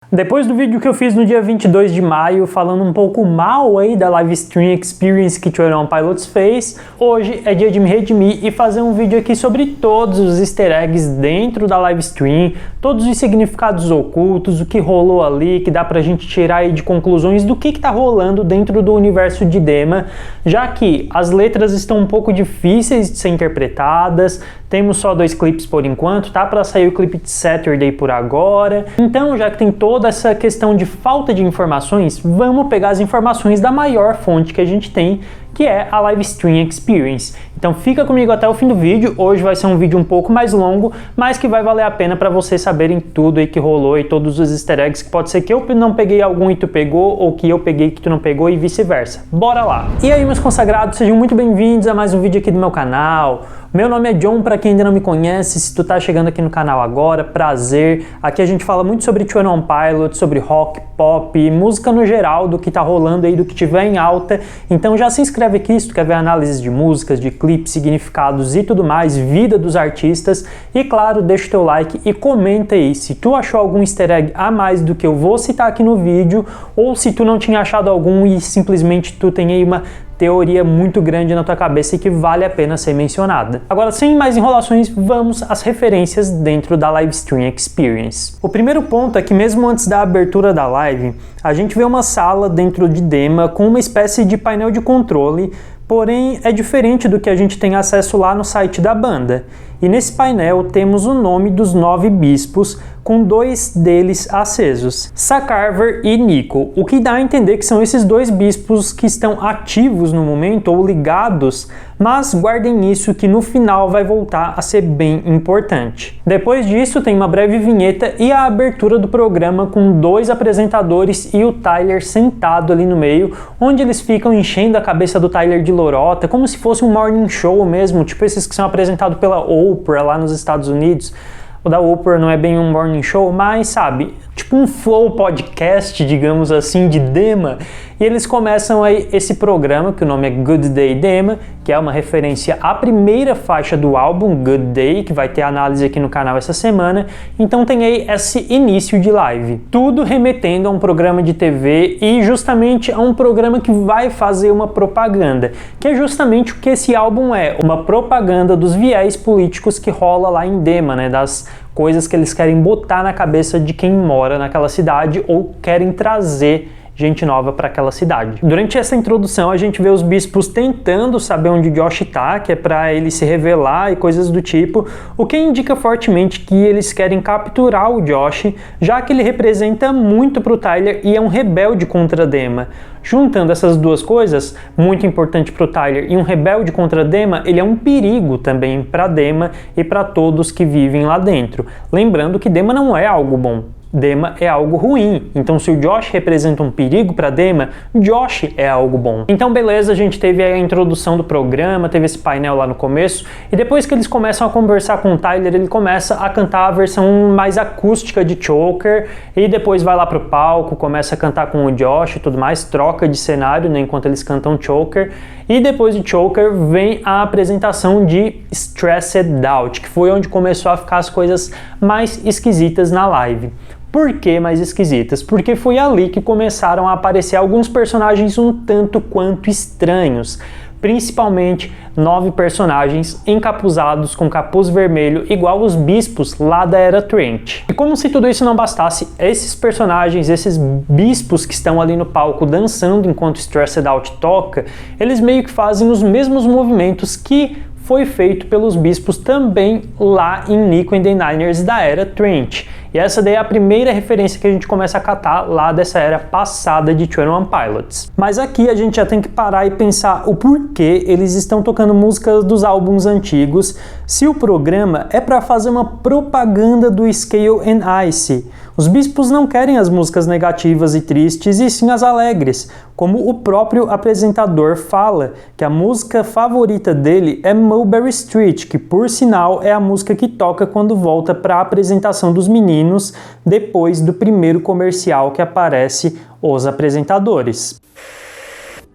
Depois do vídeo que eu fiz no dia 22 de maio, falando um pouco mal aí da live stream experience que 21 Pilots fez, hoje é dia de me redimir e fazer um vídeo aqui sobre todos os easter eggs dentro da live stream, todos os significados ocultos, o que rolou ali, que dá pra gente tirar aí de conclusões do que tá rolando dentro do universo de Dema, já que as letras estão um pouco difíceis de ser interpretadas, temos só 2 clipes por enquanto, tá pra sair o clipe de Saturday por agora, então já que tem toda essa questão de falta de informações, vamos pegar as informações da maior fonte que a gente tem, que é a Live Stream Experience. Então fica comigo até o fim do vídeo, hoje vai ser um vídeo um pouco mais longo, mas que vai valer a pena para vocês saberem tudo aí que rolou e todos os easter eggs, que pode ser que eu não peguei algum e tu pegou, ou que eu peguei que tu não pegou e vice-versa. Bora lá! E aí meus consagrados, sejam muito bem-vindos a mais um vídeo aqui do meu canal. Meu nome é John, para quem ainda não me conhece, se tu tá chegando aqui no canal agora, prazer. Aqui a gente fala muito sobre 21 Pilots, sobre rock, pop, música no geral, do que tá rolando aí, do que tiver em alta. Então já se inscreve aqui se tu quer ver análises de músicas, de clipes, significados e tudo mais, vida dos artistas. E claro, deixa o teu like e comenta aí se tu achou algum easter egg a mais do que eu vou citar aqui no vídeo, ou se tu não tinha achado algum e simplesmente tu tem aí uma teoria muito grande na tua cabeça e que vale a pena ser mencionada. Agora, sem mais enrolações, vamos às referências dentro da Live Stream Experience. O primeiro ponto é que mesmo antes da abertura da live, a gente vê uma sala dentro de Dema com uma espécie de painel de controle, porém é diferente do que a gente tem acesso lá no site da banda. E nesse painel temos o nome dos 9 bispos, com 2 deles acesos, Sakarver e Nico, o que dá a entender que são esses 2 bispos que estão ativos no momento ou ligados, mas guardem isso que no final vai voltar a ser bem importante. Depois disso tem uma breve vinheta e a abertura do programa com 2 apresentadores e o Tyler sentado ali no meio, onde eles ficam enchendo a cabeça do Tyler de lorota, como se fosse um morning show mesmo, tipo esses que são apresentados pela Oprah lá nos Estados Unidos. O da Oprah não é bem um morning show, mas sabe, tipo um flow podcast, digamos assim, de Dema. E eles começam aí esse programa, que o nome é Good Day Dema, que é uma referência à primeira faixa do álbum, Good Day, que vai ter análise aqui no canal essa semana. Então tem aí esse início de live. Tudo remetendo a um programa de TV e justamente a um programa que vai fazer uma propaganda, que é justamente o que esse álbum é, uma propaganda dos viés políticos que rola lá em Dema, né, das coisas que eles querem botar na cabeça de quem mora naquela cidade ou querem trazer gente nova para aquela cidade. Durante essa introdução a gente vê os bispos tentando saber onde o Josh tá, que é para ele se revelar e coisas do tipo, o que indica fortemente que eles querem capturar o Josh, já que ele representa muito pro Tyler e é um rebelde contra Dema. Juntando essas duas coisas, muito importante pro Tyler e um rebelde contra Dema, ele é um perigo também para Dema e para todos que vivem lá dentro. Lembrando que Dema não é algo bom. Dema é algo ruim, então se o Josh representa um perigo para Dema, Josh é algo bom. Então beleza, a gente teve a introdução do programa, teve esse painel lá no começo, e depois que eles começam a conversar com o Tyler, ele começa a cantar a versão mais acústica de Choker, e depois vai lá pro palco, começa a cantar com o Josh e tudo mais, troca de cenário, né, enquanto eles cantam Choker, e depois de Choker vem a apresentação de Stressed Out, que foi onde começou a ficar as coisas mais esquisitas na live. Por que mais esquisitas? Porque foi ali que começaram a aparecer alguns personagens um tanto quanto estranhos. Principalmente 9 personagens encapuzados com capuz vermelho, igual os bispos lá da Era Trent. E como se tudo isso não bastasse, esses personagens, esses bispos que estão ali no palco dançando enquanto Stressed Out toca, eles meio que fazem os mesmos movimentos que foi feito pelos bispos também lá em Nico and the Niners da Era Trent. E essa daí é a primeira referência que a gente começa a catar lá dessa era passada de 21 Pilots. Mas aqui a gente já tem que parar e pensar o porquê eles estão tocando músicas dos álbuns antigos, se o programa é para fazer uma propaganda do Scale and Ice. Os bispos não querem as músicas negativas e tristes, e sim as alegres, como o próprio apresentador fala, que a música favorita dele é Mulberry Street, que por sinal é a música que toca quando volta para a apresentação dos meninos, depois do primeiro comercial que aparece os apresentadores.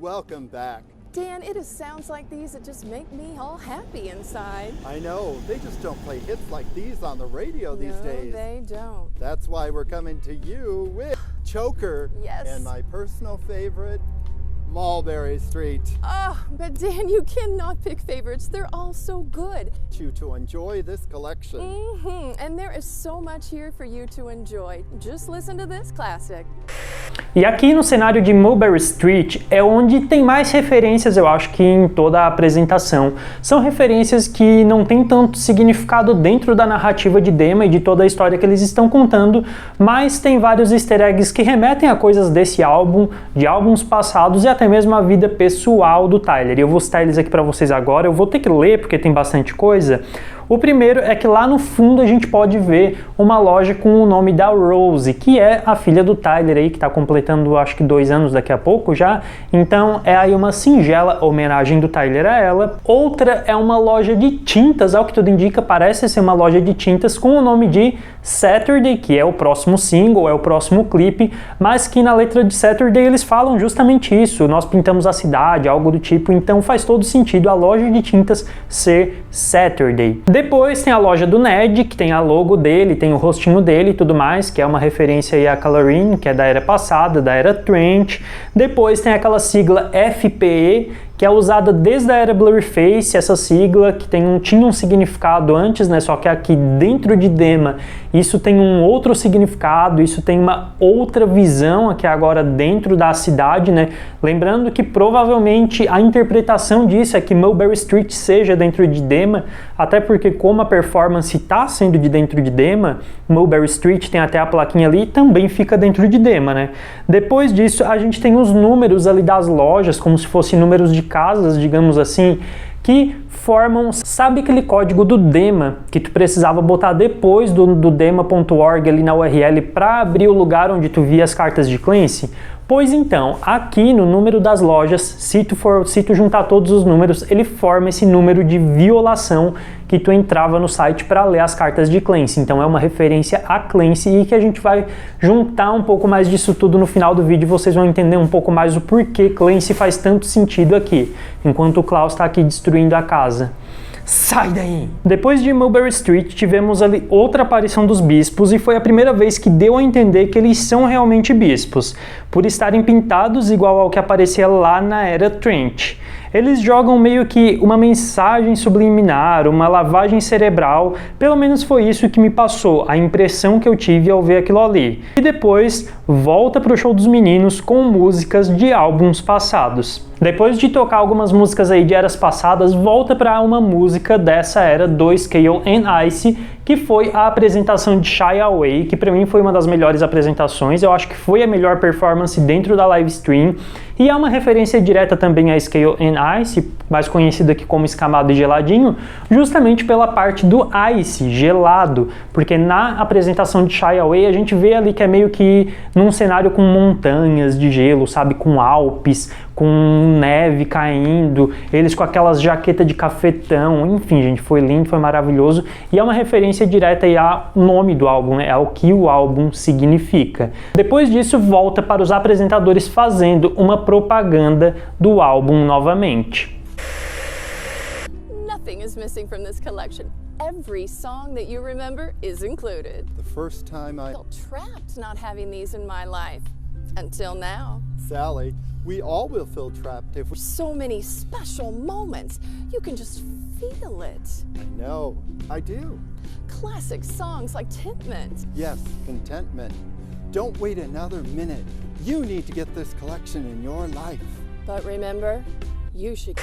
Welcome back. Dan, it is sounds like these that just make me all happy inside. I know, they just don't play hits like these on the radio these days. No, they don't. That's why we're coming to you with Choker. Yes. And my personal favorite, Mulberry Street. Oh, but Dan, you cannot pick favorites. They're all so good. You to enjoy this collection. And there is so much here for you to enjoy. Just listen to this classic. E aqui no cenário de Mulberry Street é onde tem mais referências, eu acho que em toda a apresentação. São referências que não tem tanto significado dentro da narrativa de Dema e de toda a história que eles estão contando, mas tem vários easter eggs que remetem a coisas desse álbum, de álbuns passados e até mesmo a vida pessoal do Tyler. Eu vou citar eles aqui para vocês agora, eu vou ter que ler porque tem bastante coisa. O primeiro é que lá no fundo a gente pode ver uma loja com o nome da Rose, que é a filha do Tyler aí, que está completando acho que 2 anos daqui a pouco já, então é aí uma singela homenagem do Tyler a ela. Outra é uma loja de tintas, ao que tudo indica parece ser uma loja de tintas com o nome de Saturday, que é o próximo single, é o próximo clipe, mas que na letra de Saturday eles falam justamente isso, nós pintamos a cidade, algo do tipo, então faz todo sentido a loja de tintas ser Saturday. Depois tem a loja do Ned, que tem a logo dele, tem o rostinho dele e tudo mais, que é uma referência aí a Colorine, que é da era passada, da era Trent. Depois tem aquela sigla FPE, que é usada desde a era Blurryface, essa sigla que tinha um significado antes, né? Só que aqui dentro de Dema isso tem um outro significado, isso tem uma outra visão aqui agora dentro da cidade, né? Lembrando que provavelmente a interpretação disso é que Mulberry Street seja dentro de Dema, até porque como a performance está sendo de dentro de Dema, Mulberry Street tem até a plaquinha ali e também fica dentro de Dema, né? Depois disso a gente tem os números ali das lojas, como se fossem números de casas, digamos assim, que formam, sabe aquele código do Dema que tu precisava botar depois do dema.org ali na URL para abrir o lugar onde tu via as cartas de Clancy? Pois então, aqui no número das lojas, se tu juntar todos os números, ele forma esse número de violação que tu entrava no site para ler as cartas de Clancy. Então é uma referência a Clancy e que a gente vai juntar um pouco mais disso tudo no final do vídeo. Vocês vão entender um pouco mais o porquê Clancy faz tanto sentido aqui, enquanto o Klaus está aqui destruindo a casa. Sai daí! Depois de Mulberry Street, tivemos ali outra aparição dos bispos e foi a primeira vez que deu a entender que eles são realmente bispos, por estarem pintados igual ao que aparecia lá na era Trent. Eles jogam meio que uma mensagem subliminar, uma lavagem cerebral, pelo menos foi isso que me passou, a impressão que eu tive ao ver aquilo ali. E depois volta pro show dos meninos com músicas de álbuns passados. Depois de tocar algumas músicas aí de eras passadas, volta para uma música dessa era do Scale and Ice, que foi a apresentação de Shy Away, que para mim foi uma das melhores apresentações, eu acho que foi a melhor performance dentro da live stream, e é uma referência direta também a Scale and Ice, mais conhecido aqui como Escamado e Geladinho, justamente pela parte do Ice, gelado, porque na apresentação de Shy Away a gente vê ali que é meio que num cenário com montanhas de gelo, sabe, com Alpes, com neve caindo, eles com aquelas jaquetas de cafetão, enfim, gente, foi lindo, foi maravilhoso, e é uma referência direta aí ao nome do álbum, né, ao que o álbum significa. Depois disso, volta para os apresentadores fazendo uma propaganda do álbum novamente. Nothing is missing from this collection. Every song that you remember is included. The first time I I felt trapped not having these in my life. Until now. Sally, we all will feel trapped if we... So many special moments. You can just feel it. I know, I do. Classic songs like Tintment. Yes, contentment. Don't wait another minute. You need to get this collection in your life. But remember, you should...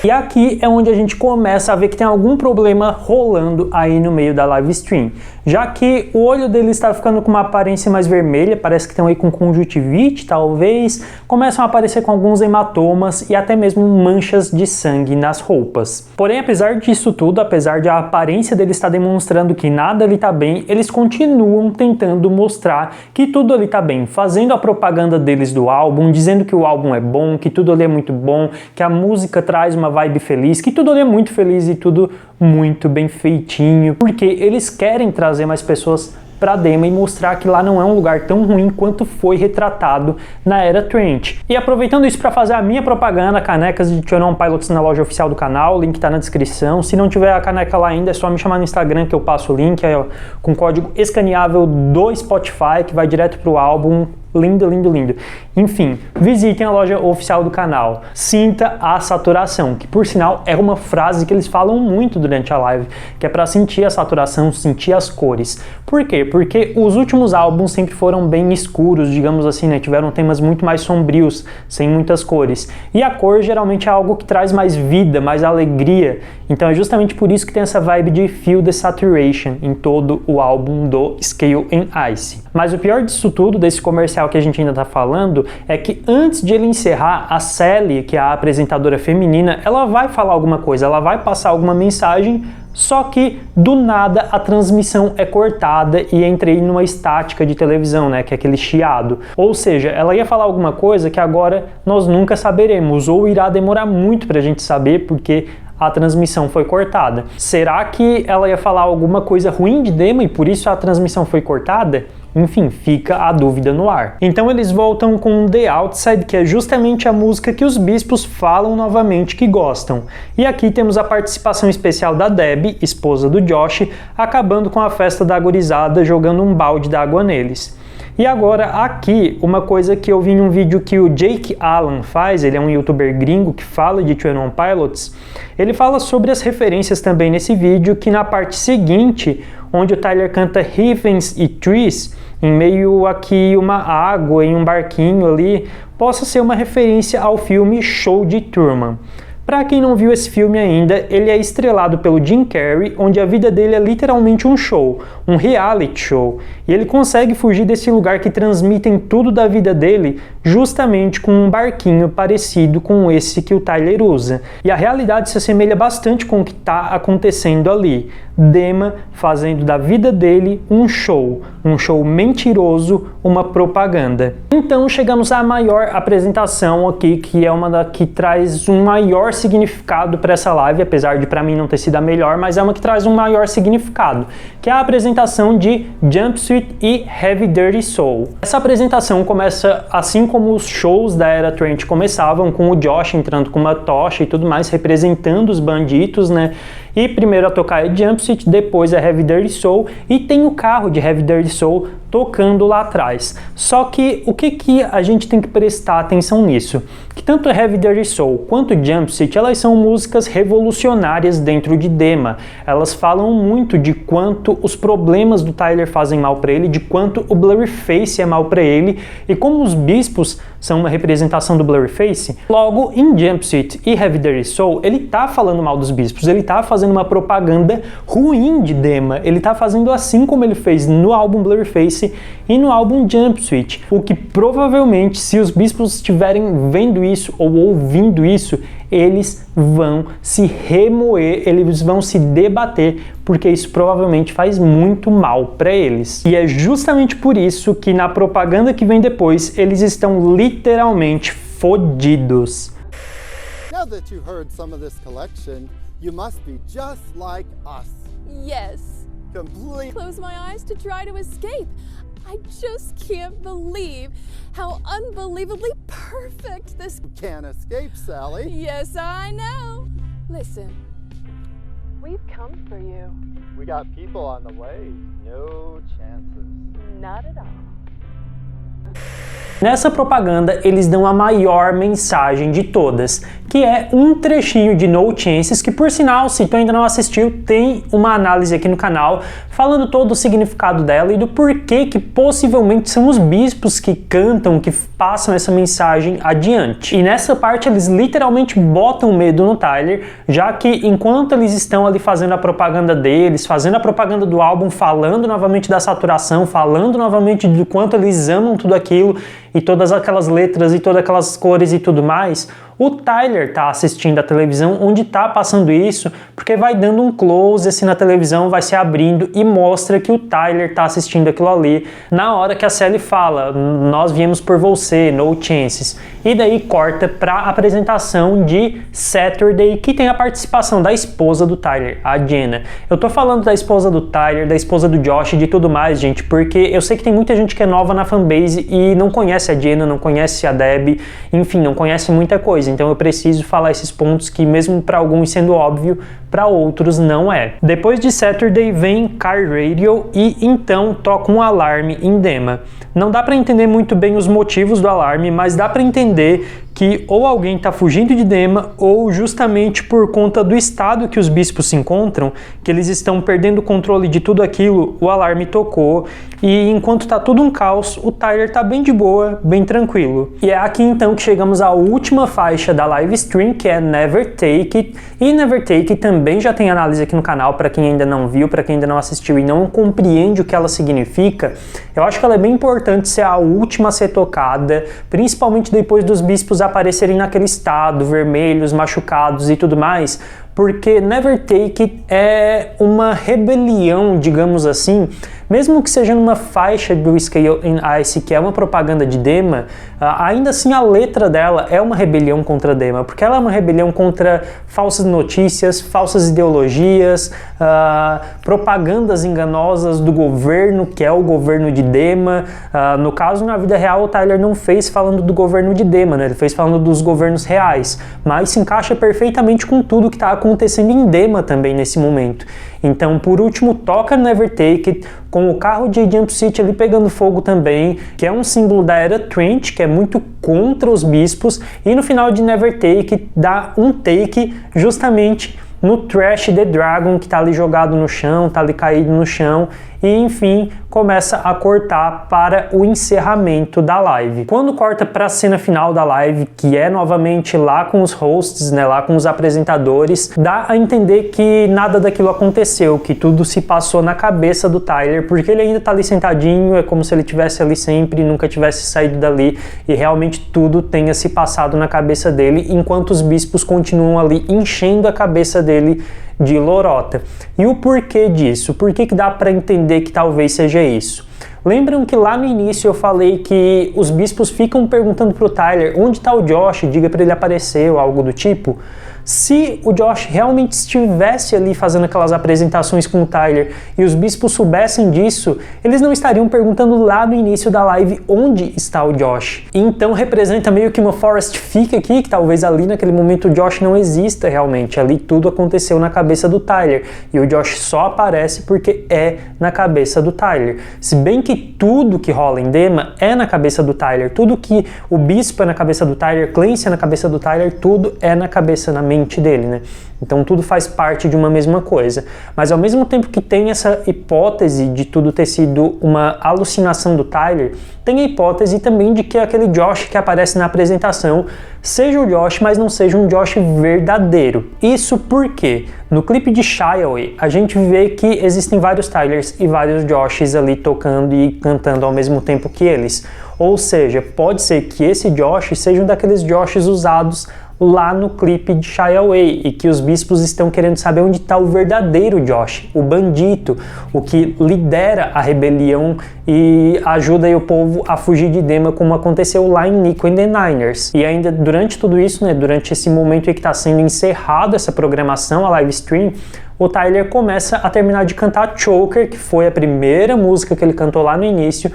E aqui é onde a gente começa a ver que tem algum problema rolando aí no meio da live stream, já que o olho dele está ficando com uma aparência mais vermelha, parece que estão aí com conjuntivite, talvez, começam a aparecer com alguns hematomas e até mesmo manchas de sangue nas roupas. Porém, apesar disso tudo, apesar de a aparência dele estar demonstrando que nada ali está bem, eles continuam tentando mostrar que tudo ali está bem, fazendo a propaganda deles do álbum, dizendo que o álbum é bom, que tudo ali é muito bom, que a música traz uma vibe feliz, que tudo ali é muito feliz e tudo muito bem feitinho, porque eles querem trazer mais pessoas para Dema e mostrar que lá não é um lugar tão ruim quanto foi retratado na era Trent. E aproveitando isso para fazer a minha propaganda, canecas de 21 Pilots na loja oficial do canal, o link tá na descrição. Se não tiver a caneca lá ainda, é só me chamar no Instagram que eu passo o link, aí, ó, com código escaneável do Spotify, que vai direto pro álbum. Lindo, lindo, lindo. Enfim, visitem a loja oficial do canal. Sinta a saturação, que por sinal é uma frase que eles falam muito durante a live, que é para sentir a saturação, sentir as cores. Por quê? Porque os últimos álbuns sempre foram bem escuros, digamos assim, né? Tiveram temas muito mais sombrios, sem muitas cores. E a cor geralmente é algo que traz mais vida, mais alegria. Então é justamente por isso que tem essa vibe de Feel the Saturation em todo o álbum do Scale and Ice. Mas o pior disso tudo, desse comercial que a gente ainda tá falando, é que antes de ele encerrar, a Sally, que é a apresentadora feminina, ela vai falar alguma coisa, ela vai passar alguma mensagem, só que do nada a transmissão é cortada e entra aí numa estática de televisão, né, que é aquele chiado. Ou seja, ela ia falar alguma coisa que agora nós nunca saberemos, ou irá demorar muito pra gente saber, porque a transmissão foi cortada. Será que ela ia falar alguma coisa ruim de Dema e por isso a transmissão foi cortada? Enfim, fica a dúvida no ar. Então eles voltam com The Outside, que é justamente a música que os bispos falam novamente que gostam. E aqui temos a participação especial da Debbie, esposa do Josh, acabando com a festa da gurizada, jogando um balde d'água neles. E agora aqui, uma coisa que eu vi em um vídeo que o Jake Allen faz, ele é um youtuber gringo que fala de 21 Pilots, ele fala sobre as referências também nesse vídeo, que na parte seguinte, onde o Tyler canta Heavens e Trees, em meio aqui uma água em um barquinho ali, possa ser uma referência ao filme Show de Truman. Para quem não viu esse filme ainda, ele é estrelado pelo Jim Carrey, onde a vida dele é literalmente um show, um reality show. E ele consegue fugir desse lugar que transmitem tudo da vida dele justamente com um barquinho parecido com esse que o Tyler usa. E a realidade se assemelha bastante com o que está acontecendo ali. Dema fazendo da vida dele um show mentiroso, uma propaganda. Então chegamos à maior apresentação aqui, que é uma da que traz um maior significado para essa live, apesar de para mim não ter sido a melhor, mas é uma que traz um maior significado, que é a apresentação de Jumpsuit e Heavy Dirty Soul. Essa apresentação começa assim como os shows da era Trent começavam, com o Josh entrando com uma tocha e tudo mais, representando os bandidos, né? E primeiro a tocar é Jumpsuit, depois é Heavy Dirty Soul, e tem o carro de Heavy Dirty Soul tocando lá atrás. Só que o que a gente tem que prestar atenção nisso? Que tanto Heavy Dirty Soul quanto Jumpsuit, elas são músicas revolucionárias dentro de Dema. Elas falam muito de quanto os problemas do Tyler fazem mal para ele, de quanto o Blurryface é mal para ele, e como os bispos são uma representação do Blurryface, logo em Jumpsuit e Heavy Dirty Soul, ele tá falando mal dos bispos, ele tá fazendo uma propaganda ruim de Dema, ele tá fazendo assim como ele fez no álbum Blurryface e no álbum Jumpsuit, o que provavelmente, se os bispos estiverem vendo isso ou ouvindo isso, eles vão se remoer, eles vão se debater, porque isso provavelmente faz muito mal para eles. E é justamente por isso que na propaganda que vem depois, eles estão literalmente fodidos. Now that you heard some of this collection, you must be just like us. Yes. Complete. Close my eyes to try to escape. I just can't believe how unbelievably perfect this... Can't escape, Sally. Yes, I know. Listen, we've come for you. We got people on the way. No chances. Not at all. Nessa propaganda, eles dão a maior mensagem de todas, que é um trechinho de No Chances, que por sinal, se tu ainda não assistiu, tem uma análise aqui no canal falando todo o significado dela e do porquê que possivelmente são os bispos que cantam, que passam essa mensagem adiante. E nessa parte eles literalmente botam medo no Tyler, já que enquanto eles estão ali fazendo a propaganda deles, fazendo a propaganda do álbum, falando novamente da saturação, falando novamente do quanto eles amam tudo aquilo, e todas aquelas letras e todas aquelas cores e tudo mais, O Tyler tá assistindo a televisão onde tá passando isso, porque vai dando um close assim na televisão, vai se abrindo e mostra que o Tyler tá assistindo aquilo ali na hora que a Sally fala, nós viemos por você, no chances. E daí corta pra apresentação de Saturday, que tem a participação da esposa do Tyler, a Jenna. Eu tô falando da esposa do Tyler, da esposa do Josh e de tudo mais, gente, porque eu sei que tem muita gente que é nova na fanbase e não conhece a Jenna, não conhece a Debbie, enfim, não conhece muita coisa. Então eu preciso falar esses pontos que mesmo para alguns sendo óbvio, para outros não é. Depois de Saturday vem Car Radio e então toca um alarme em Dema. Não dá para entender muito bem os motivos do alarme, mas dá para entender que ou alguém está fugindo de Dema ou justamente por conta do estado que os bispos se encontram, que eles estão perdendo o controle de tudo aquilo, o alarme tocou e enquanto está tudo um caos, o Tyler está bem de boa, bem tranquilo. E é aqui então que chegamos à última faixa da live stream, que é Never Take It, e Never Take It também já tem análise aqui no canal para quem ainda não viu, para quem ainda não assistiu e não compreende o que ela significa. Eu acho que ela é bem importante ser a última a ser tocada, principalmente depois dos bispos aparecerem naquele estado, vermelhos, machucados e tudo mais, porque Never Take It é uma rebelião, digamos assim, mesmo que seja numa faixa do Scale in Ice, que é uma propaganda de Dema, ainda assim a letra dela é uma rebelião contra Dema, porque ela é uma rebelião contra falsas notícias, falsas ideologias, propagandas enganosas do governo, que é o governo de Dema. No caso, na vida real, o Tyler não fez falando do governo de Dema, né? Ele fez falando dos governos reais, mas se encaixa perfeitamente com tudo que está acontecendo em Dema também nesse momento. Então, por último, toca Never Take It, com o carro de Jump City ali pegando fogo também, que é um símbolo da era Trent, que é muito contra os bispos, e no final de Never Take It dá um take justamente no Trash the Dragon, que tá ali jogado no chão, tá ali caído no chão, e enfim, começa a cortar para o encerramento da live. Quando corta para a cena final da live, que é novamente lá com os hosts, né, lá com os apresentadores, dá a entender que nada daquilo aconteceu, que tudo se passou na cabeça do Tyler, porque ele ainda tá ali sentadinho, é como se ele tivesse ali sempre, nunca tivesse saído dali, e realmente tudo tenha se passado na cabeça dele, enquanto os bispos continuam ali enchendo a cabeça dele de lorota. E o porquê disso? Por que dá para entender que talvez seja isso? Lembram que lá no início eu falei que os bispos ficam perguntando pro Tyler onde tá o Josh, diga para ele aparecer ou algo do tipo? Se o Josh realmente estivesse ali fazendo aquelas apresentações com o Tyler e os bispos soubessem disso, eles não estariam perguntando lá no início da live onde está o Josh. Então representa meio que uma Forrest fica aqui, que talvez ali naquele momento o Josh não exista realmente, ali tudo aconteceu na cabeça do Tyler e o Josh só aparece porque é na cabeça do Tyler. Se bem que tudo que rola em Dema é na cabeça do Tyler, tudo que o bispo é na cabeça do Tyler, Clancy é na cabeça do Tyler, tudo é na cabeça, na mente dele, né? Então tudo faz parte de uma mesma coisa. Mas ao mesmo tempo que tem essa hipótese de tudo ter sido uma alucinação do Tyler, tem a hipótese também de que aquele Josh que aparece na apresentação seja o Josh, mas não seja um Josh verdadeiro. Isso porque no clipe de Shy Away a gente vê que existem vários Tylers e vários Joshes ali tocando e cantando ao mesmo tempo que eles. Ou seja, pode ser que esse Josh seja um daqueles Joshes usados lá no clipe de Shy Away e que os bispos estão querendo saber onde está o verdadeiro Josh, o bandito, o que lidera a rebelião e ajuda aí o povo a fugir de Dema, como aconteceu lá em Nico and the Niners. E ainda durante tudo isso, né, durante esse momento em que está sendo encerrado essa programação, a live stream, o Tyler começa a terminar de cantar Choker, que foi a primeira música que ele cantou lá no início,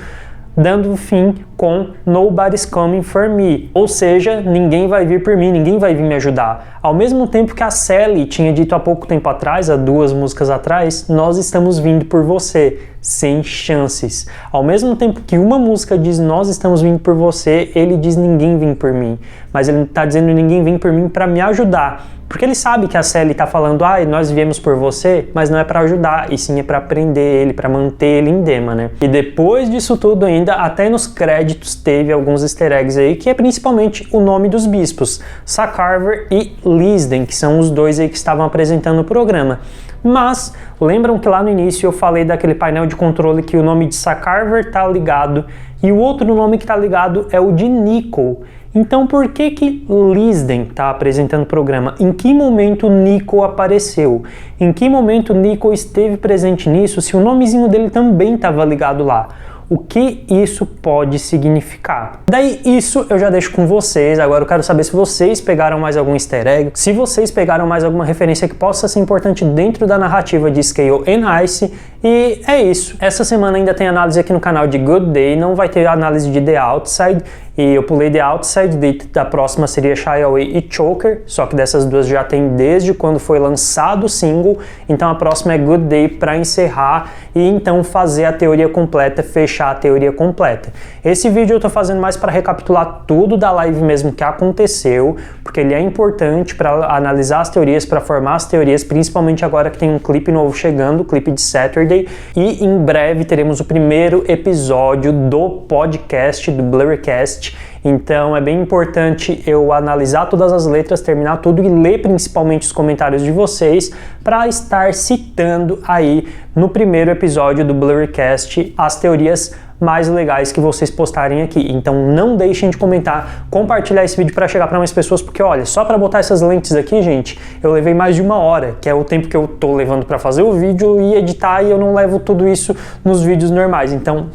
dando fim com Nobody's Coming For Me, ou seja, ninguém vai vir por mim, ninguém vai vir me ajudar. Ao mesmo tempo que a Sally tinha dito há pouco tempo atrás, há 2 músicas atrás, nós estamos vindo por você, sem chances. Ao mesmo tempo que uma música diz nós estamos vindo por você, ele diz ninguém vem por mim, mas ele está dizendo ninguém vem por mim para me ajudar. Porque ele sabe que a Sally tá falando, nós viemos por você, mas não é para ajudar, e sim é para prender ele, para manter ele em Dema, né? E depois disso tudo ainda, até nos créditos teve alguns easter eggs aí, que é principalmente o nome dos bispos, Sacarver e Lisden, que são os dois aí que estavam apresentando o programa. Mas, lembram que lá no início eu falei daquele painel de controle que o nome de Sacarver tá ligado, e o outro nome que tá ligado é o de Nico. Então por que Lisden está apresentando o programa? Em que momento Nico apareceu? Em que momento Nico esteve presente nisso, se o nomezinho dele também estava ligado lá? O que isso pode significar? Daí isso eu já deixo com vocês. Agora eu quero saber se vocês pegaram mais algum easter egg, se vocês pegaram mais alguma referência que possa ser importante dentro da narrativa de Scale and Ice. E é isso. Essa semana ainda tem análise aqui no canal de Good Day, não vai ter análise de The Outside. E eu pulei The Outside, da próxima seria Shy Away e Choker, só que dessas duas já tem desde quando foi lançado o single, então a próxima é Good Day para encerrar e então fazer a teoria completa, fechar a teoria completa. Esse vídeo eu tô fazendo mais para recapitular tudo da live mesmo que aconteceu, porque ele é importante para analisar as teorias, para formar as teorias, principalmente agora que tem um clipe novo chegando, o clipe de Saturday, e em breve teremos o primeiro episódio do podcast, do Blurrycast. Então é bem importante eu analisar todas as letras, terminar tudo e ler principalmente os comentários de vocês para estar citando aí no primeiro episódio do Blurrycast as teorias mais legais que vocês postarem aqui. Então não deixem de comentar, compartilhar esse vídeo para chegar para mais pessoas, porque olha, só para botar essas lentes aqui, gente, eu levei mais de 1 hora, que é o tempo que eu tô levando para fazer o vídeo e editar, e eu não levo tudo isso nos vídeos normais. Então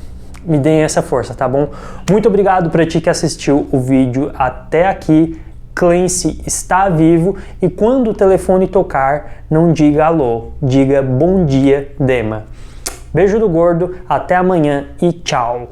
me deem essa força, tá bom? Muito obrigado para ti que assistiu o vídeo até aqui. Clancy está vivo e quando o telefone tocar, não diga alô, diga bom dia, Dema. Beijo do gordo, até amanhã e tchau!